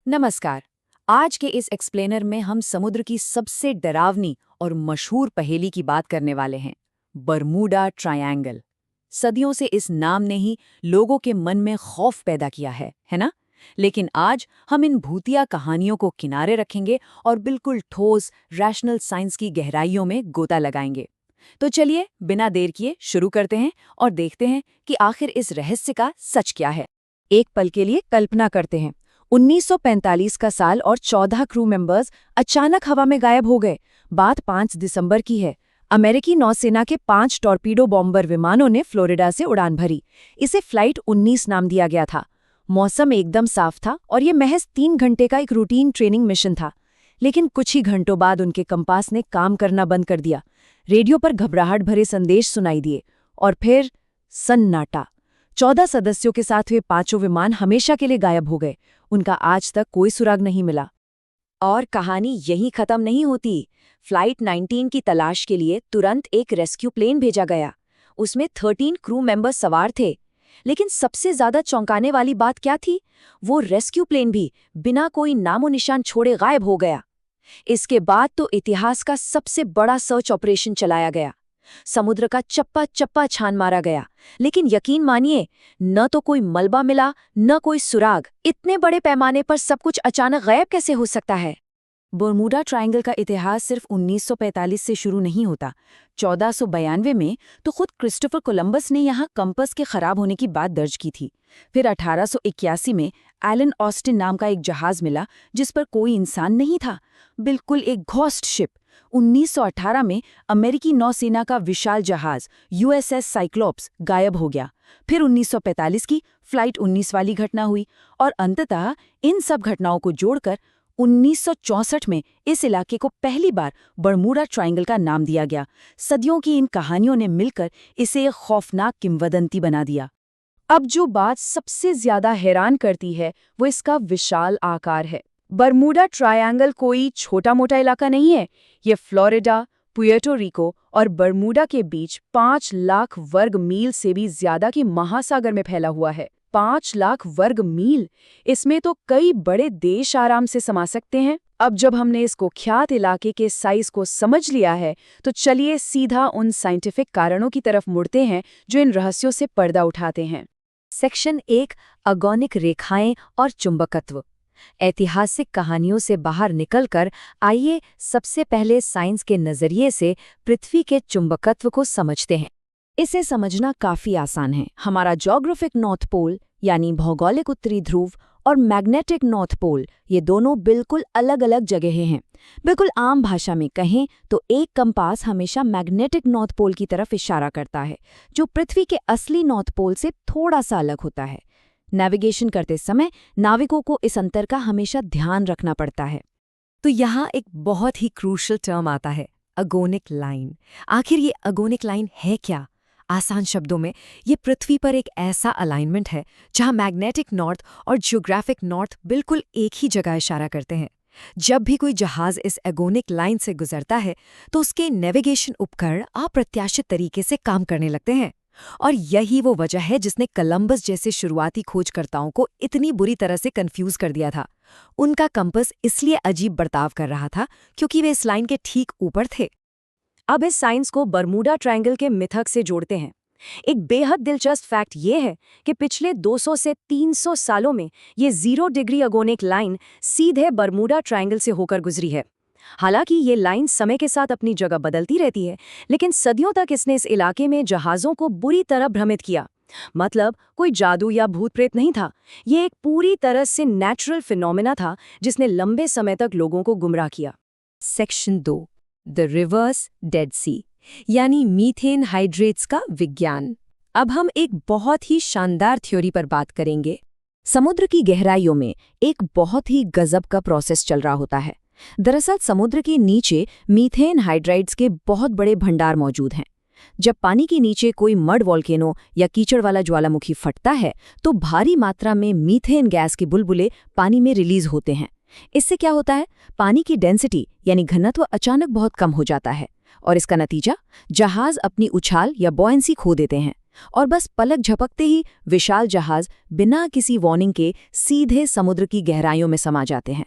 नमस्कार। आज के इस एक्सप्लेनर में हम समुद्र की सबसे डरावनी और मशहूर पहेली की बात करने वाले हैं, बरमूडा ट्रायंगल। सदियों से इस नाम ने ही लोगों के मन में खौफ पैदा किया है ना? लेकिन आज हम इन भूतिया कहानियों को किनारे रखेंगे और बिल्कुल ठोस, रैशनल साइंस की गहराइयों में गोता लगाएंगे। तो चलिए, बिना देर किए शुरू करते हैं और देखते हैं कि आखिर इस रहस्य का सच क्या है। एक पल के लिए कल्पना करते हैं। 1945 का साल और 14 क्रू मेंबर्स अचानक हवा में गायब हो गए। बात 5 दिसंबर की है। अमेरिकी नौसेना के 5 टॉर्पीडो बॉम्बर विमानों ने फ्लोरिडा से उड़ान भरी। इसे फ्लाइट 19 नाम दिया गया था। मौसम एकदम साफ था और ये महज 3 घंटे का एक रूटीन ट्रेनिंग मिशन था। लेकिन कुछ ही घंटों बाद उनके कंपास ने काम करना बंद कर दिया। रेडियो पर घबराहट भरे संदेश सुनाई दिए और फिर सन्नाटा। 14 सदस्यों के साथ हुए 5 विमान हमेशा के लिए गायब हो गए। उनका आज तक कोई सुराग नहीं मिला। और कहानी यहीं खत्म नहीं होती। फ्लाइट 19 की तलाश के लिए तुरंत एक रेस्क्यू प्लेन भेजा गया। उसमें 13 क्रू मेंबर्स सवार थे। लेकिन सबसे ज्यादा चौंकाने वाली बात क्या थी? वो रेस्क्यू प्लेन भी बिना कोई नामो निशान छोड़े गायब हो गया। इसके बाद तो इतिहास का सबसे बड़ा सर्च ऑपरेशन चलाया गया। समुद्र का चप्पा चप्पा छान मारा गया, लेकिन यकीन मानिए, न तो कोई मलबा मिला, न कोई सुराग। इतने बड़े पैमाने पर सब कुछ अचानक गायब कैसे हो सकता है? बरमूडा ट्रायंगल का इतिहास सिर्फ 1945 से शुरू नहीं होता। 1492 में तो खुद क्रिस्टोफर कोलंबस ने यहाँ कंपस के खराब होने की बात दर्ज की थी। फिर 1881 में एलन ऑस्टिन नाम का एक जहाज मिला जिस पर कोई इंसान नहीं था, बिल्कुल एक घोस्ट शिप। 1918 में अमेरिकी नौसेना का विशाल जहाज यूएसएस साइक्लोप्स गायब हो गया। फिर 1945 की फ्लाइट 19 वाली घटना हुई और अंततः इन सब घटनाओं को जोड़कर 1964 में इस इलाके को पहली बार बरमूडा ट्रायंगल का नाम दिया गया। सदियों की इन कहानियों ने मिलकर इसे एक खौफनाक किंवदंती बना दिया। अब जो बात सबसे ज्यादा हैरान करती है वो इसका विशाल आकार है। बरमूडा ट्रायंगल कोई छोटा मोटा इलाका नहीं है। ये फ्लोरिडा, पुएर्टो रिको और बरमूडा के बीच 5 लाख वर्ग मील से भी ज्यादा की महासागर में फैला हुआ है। 5 लाख वर्ग मील! इसमें तो कई बड़े देश आराम से समा सकते हैं। अब जब हमने इस कुख्यात इलाके के साइज को समझ लिया है, तो चलिए सीधा उन साइंटिफिक कारणों की तरफ मुड़ते हैं जो इन रहस्यों से पर्दा उठाते हैं। सेक्शन 1, अगोनिक रेखाएं और चुंबकत्व। ऐतिहासिक कहानियों से बाहर निकलकर आइए सबसे पहले साइंस के नजरिए से पृथ्वी के चुंबकत्व को समझते हैं। इसे समझना काफी आसान है। हमारा ज्योग्राफिक नॉर्थ पोल यानी भौगोलिक उत्तरी ध्रुव और मैग्नेटिक नॉर्थ पोल, ये दोनों बिल्कुल अलग अलग जगहें हैं। बिल्कुल आम भाषा में कहें तो एक कंपास हमेशा मैग्नेटिक नॉर्थ पोल की तरफ इशारा करता है, जो पृथ्वी के असली नॉर्थ पोल से थोड़ा सा अलग होता है। नेविगेशन करते समय नाविकों को इस अंतर का हमेशा ध्यान रखना पड़ता है। तो यहाँ एक बहुत ही क्रूशल टर्म आता है, अगोनिक लाइन। आखिर ये अगोनिक लाइन है क्या? आसान शब्दों में, ये पृथ्वी पर एक ऐसा अलाइनमेंट है जहाँ मैग्नेटिक नॉर्थ और जियोग्राफिक नॉर्थ बिल्कुल एक ही जगह इशारा करते हैं। जब भी कोई जहाज इस एगोनिक लाइन से गुजरता है तो उसके नेविगेशन उपकरण अप्रत्याशित तरीके से काम करने लगते हैं। और यही वो वजह है जिसने कोलंबस जैसे शुरुआती खोजकर्ताओं को इतनी बुरी तरह से कंफ्यूज कर दिया था। उनका कंपास इसलिए अजीब बर्ताव कर रहा था क्योंकि वे इस लाइन के ठीक ऊपर थे। अब इस साइंस को बरमूडा ट्रायंगल के मिथक से जोड़ते हैं। एक बेहद दिलचस्प फैक्ट ये है कि पिछले 200 से 300 सालों में ये 0 डिग्री अगोनिक लाइन सीधे बरमूडा ट्रायंगल से होकर गुजरी है। हालांकि ये लाइन समय के साथ अपनी जगह बदलती रहती है, लेकिन सदियों तक इसने इस इलाके में जहाज़ों को बुरी तरह भ्रमित किया। मतलब कोई जादू या भूत प्रेत नहीं था। ये एक पूरी तरह से नेचुरल फिनोमेना था जिसने लंबे समय तक लोगों को गुमराह किया। सेक्शन 2, द रिवर्स डेड सी यानी मीथेन हाइड्रेट्स का विज्ञान। अब हम एक बहुत ही शानदार थ्योरी पर बात करेंगे। समुद्र की गहराइयों में एक बहुत ही गजब का प्रोसेस चल रहा होता है। दरअसल समुद्र के नीचे मीथेन हाइड्राइड्स के बहुत बड़े भंडार मौजूद हैं। जब पानी के नीचे कोई मड वॉल्केनो या कीचड़ वाला ज्वालामुखी फटता है तो भारी मात्रा में मीथेन गैस के बुलबुले पानी में रिलीज होते हैं। इससे क्या होता है? पानी की डेंसिटी यानी घनत्व अचानक बहुत कम हो जाता है और इसका नतीजा, जहाज अपनी उछाल या बॉयंसी खो देते हैं। और बस पलक झपकते ही विशाल जहाज बिना किसी वार्निंग के सीधे समुद्र की गहराइयों में समा जाते हैं।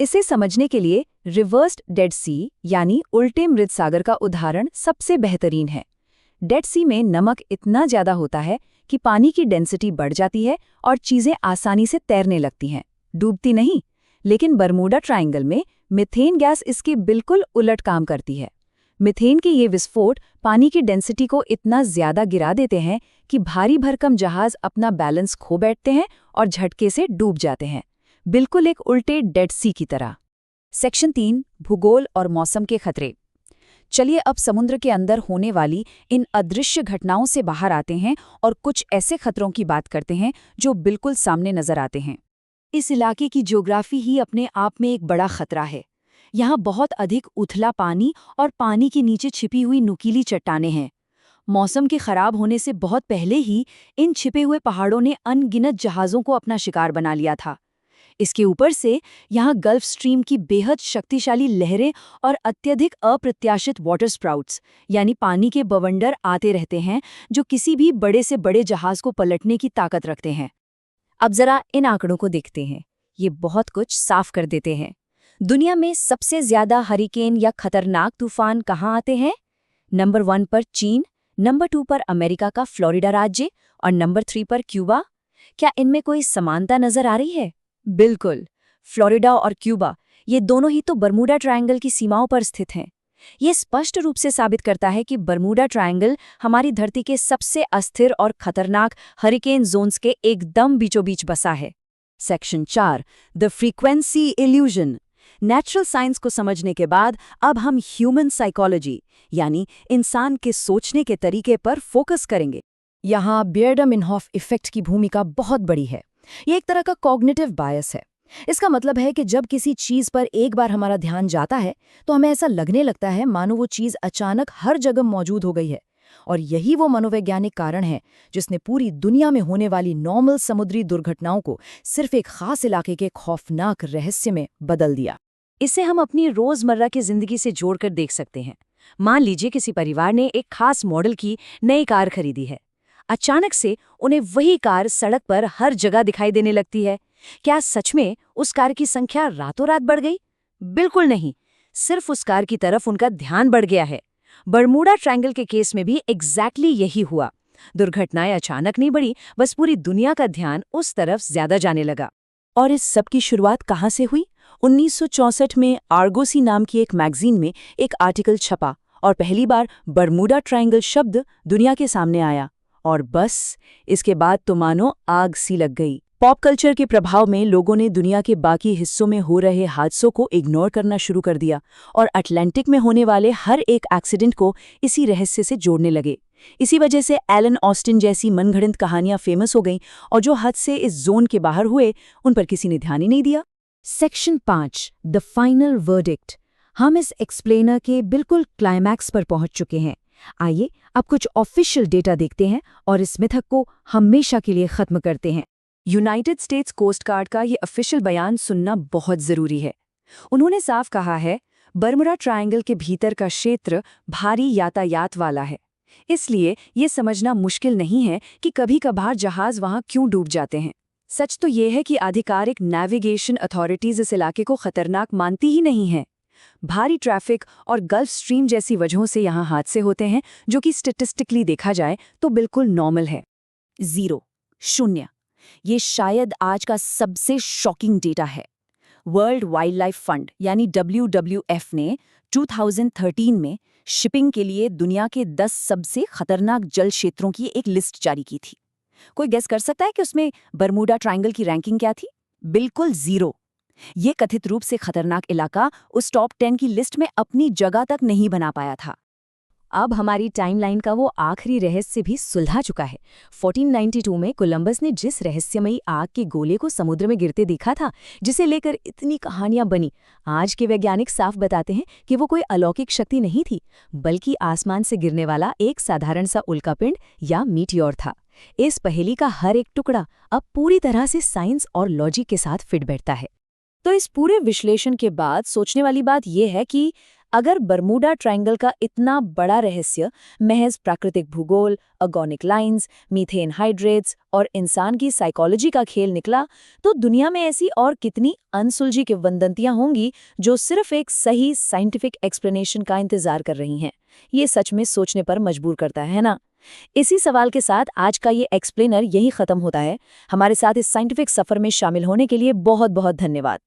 इसे समझने के लिए रिवर्स्ड डेड सी यानी उल्टे मृत सागर का उदाहरण सबसे बेहतरीन है। डेड सी में नमक इतना ज्यादा होता है कि पानी की डेंसिटी बढ़ जाती है और चीजें आसानी से तैरने लगती हैं, डूबती नहीं। लेकिन बरमूडा ट्रायंगल में मीथेन गैस इसके बिल्कुल उलट काम करती है। मीथेन के ये विस्फोट पानी की डेंसिटी को इतना ज्यादा गिरा देते हैं कि भारी भरकम जहाज अपना बैलेंस खो बैठते हैं और झटके से डूब जाते हैं, बिल्कुल एक उल्टे डेड सी की तरह। सेक्शन 3 भूगोल और मौसम के खतरे। चलिए अब समुद्र के अंदर होने वाली इन अदृश्य घटनाओं से बाहर आते हैं और कुछ ऐसे खतरों की बात करते हैं जो बिल्कुल सामने नजर आते हैं। इस इलाके की ज्योग्राफी ही अपने आप में एक बड़ा खतरा है। यहाँ बहुत अधिक उथला पानी और पानी के नीचे छिपी हुई नुकीली चट्टानें हैं। मौसम के खराब होने से बहुत पहले ही इन छिपे हुए पहाड़ों ने अनगिनत जहाज़ों को अपना शिकार बना लिया था। इसके ऊपर से यहाँ गल्फ स्ट्रीम की बेहद शक्तिशाली लहरें और अत्यधिक अप्रत्याशित वाटर स्प्राउट्स यानी पानी के बवंडर आते रहते हैं, जो किसी भी बड़े से बड़े जहाज को पलटने की ताकत रखते हैं। अब जरा इन आंकड़ों को देखते हैं, ये बहुत कुछ साफ कर देते हैं। दुनिया में सबसे ज्यादा हरिकेन या खतरनाक तूफान कहाँ आते हैं? नंबर 1 पर चीन, नंबर 2 पर अमेरिका का फ्लोरिडा राज्य और नंबर 3 पर क्यूबा। क्या इनमें कोई समानता नजर आ रही है? बिल्कुल, फ्लोरिडा और क्यूबा ये दोनों ही तो बरमूडा ट्रायंगल की सीमाओं पर स्थित हैं। ये स्पष्ट रूप से साबित करता है कि बरमूडा ट्रायंगल हमारी धरती के सबसे अस्थिर और खतरनाक हरिकेन जोन्स के एकदम बीचों बीच बसा है। Section 4 the frequency illusion. Natural science को समझने के बाद अब हम ह्यूमन साइकोलॉजी यानी इंसान के सोचने के तरीके पर फोकस करेंगे। यहाँ बियर्डमिनहॉफ इफेक्ट की भूमिका बहुत बड़ी है। ये एक तरह का कॉग्निटिव बायस है। इसका मतलब है कि जब किसी चीज पर एक बार हमारा ध्यान जाता है तो हमें ऐसा लगने लगता है मानो वो चीज अचानक हर जगह मौजूद हो गई है। और यही वो मनोवैज्ञानिक कारण है जिसने पूरी दुनिया में होने वाली नॉर्मल समुद्री दुर्घटनाओं को सिर्फ एक खास इलाके के खौफनाक रहस्य में बदल दिया। इसे हम अपनी रोजमर्रा की जिंदगी से जोड़कर देख सकते हैं। मान लीजिए किसी परिवार ने एक खास मॉडल की नई कार खरीदी है। अचानक से उन्हें वही कार सड़क पर हर जगह दिखाई देने लगती है। क्या सच में उस कार की संख्या रातों रात बढ़ गई? बिल्कुल नहीं, सिर्फ उस कार की तरफ उनका ध्यान बढ़ गया है। बरमूडा ट्रायंगल के केस में भी एग्जैक्टली यही हुआ। दुर्घटनाएं अचानक नहीं बढ़ी, बस पूरी दुनिया का ध्यान उस तरफ ज्यादा जाने लगा। और इस सब की शुरुआत कहाँ से हुई? 1964 में आर्गोसी नाम की एक मैगजीन में एक आर्टिकल छपा और पहली बार बरमूडा ट्रायंगल शब्द दुनिया के सामने आया। और बस इसके बाद तो मानो आग सी लग गई। पॉप कल्चर के प्रभाव में लोगों ने दुनिया के बाकी हिस्सों में हो रहे हादसों को इग्नोर करना शुरू कर दिया और अटलांटिक में होने वाले हर एक एक्सीडेंट को इसी रहस्य से जोड़ने लगे। इसी वजह से एलन ऑस्टिन जैसी मनगढ़ंत कहानियां फेमस हो गईं और जो हद से इस जोन के बाहर हुए उन पर किसी ने ध्यान ही नहीं दिया। Section 5 the final verdict. हम इस एक्सप्लेनर के बिल्कुल क्लाइमैक्स पर पहुंच चुके हैं। आइए अब कुछ ऑफिशियल डेटा देखते हैं और इस मिथक को हमेशा के लिए खत्म करते हैं। यूनाइटेड स्टेट्स कोस्ट गार्ड का ये ऑफिशियल बयान सुनना बहुत जरूरी है। उन्होंने साफ कहा है, बरमूडा ट्रायंगल के भीतर का क्षेत्र भारी यातायात वाला है, इसलिए ये समझना मुश्किल नहीं है कि कभी कभार जहाज वहां क्यों डूब जाते हैं। सच तो ये है कि आधिकारिक नेविगेशन अथॉरिटीज इस इलाके को खतरनाक मानती ही नहीं हैं। भारी ट्रैफिक और गल्फ स्ट्रीम जैसी वजहों से यहाँ हादसे होते हैं, जो कि स्टैटिस्टिकली देखा जाए तो बिल्कुल नॉर्मल है। 0 शून्य। ये शायद आज का सबसे शॉकिंग डेटा है। वर्ल्ड वाइल्ड लाइफ फंड यानी WWF ने 2013 में शिपिंग के लिए दुनिया के 10 सबसे खतरनाक जल क्षेत्रों की एक लिस्ट जारी की थी। कोई गेस कर सकता है कि उसमें बरमूडा ट्रायंगल की रैंकिंग क्या थी? बिल्कुल 0। ये कथित रूप से खतरनाक इलाका उस टॉप 10 की लिस्ट में अपनी जगह तक नहीं बना पाया था। अब हमारी टाइमलाइन का वो आखिरी रहस्य भी सुलझा चुका है। 1492 में कोलंबस ने जिस रहस्यमयी आग के गोले को समुद्र में गिरते देखा था, जिसे लेकर इतनी कहानियां बनी, आज के वैज्ञानिक साफ बताते हैं कि वो कोई अलौकिक शक्ति नहीं थी, बल्कि आसमान से गिरने वाला एक साधारण सा उल्कापिंड या मीटियोर था। इस पहेली का हर एक टुकड़ा अब पूरी तरह से साइंस और लॉजिक के साथ फिट बैठता है। तो इस पूरे विश्लेषण के बाद सोचने वाली बात यह है कि अगर बरमूडा ट्रायंगल का इतना बड़ा रहस्य महज प्राकृतिक भूगोल, ऑर्गेनिक लाइंस, मीथेन हाइड्रेट्स और इंसान की साइकोलॉजी का खेल निकला, तो दुनिया में ऐसी और कितनी अनसुलझी किंवदंतियां होंगी जो सिर्फ एक सही साइंटिफिक एक्सप्लेनेशन का इंतजार कर रही हैं। ये सच में सोचने पर मजबूर करता है ना? इसी सवाल के साथ आज का ये एक्सप्लेनर यही खत्म होता है। हमारे साथ इस साइंटिफिक सफर में शामिल होने के लिए बहुत बहुत धन्यवाद।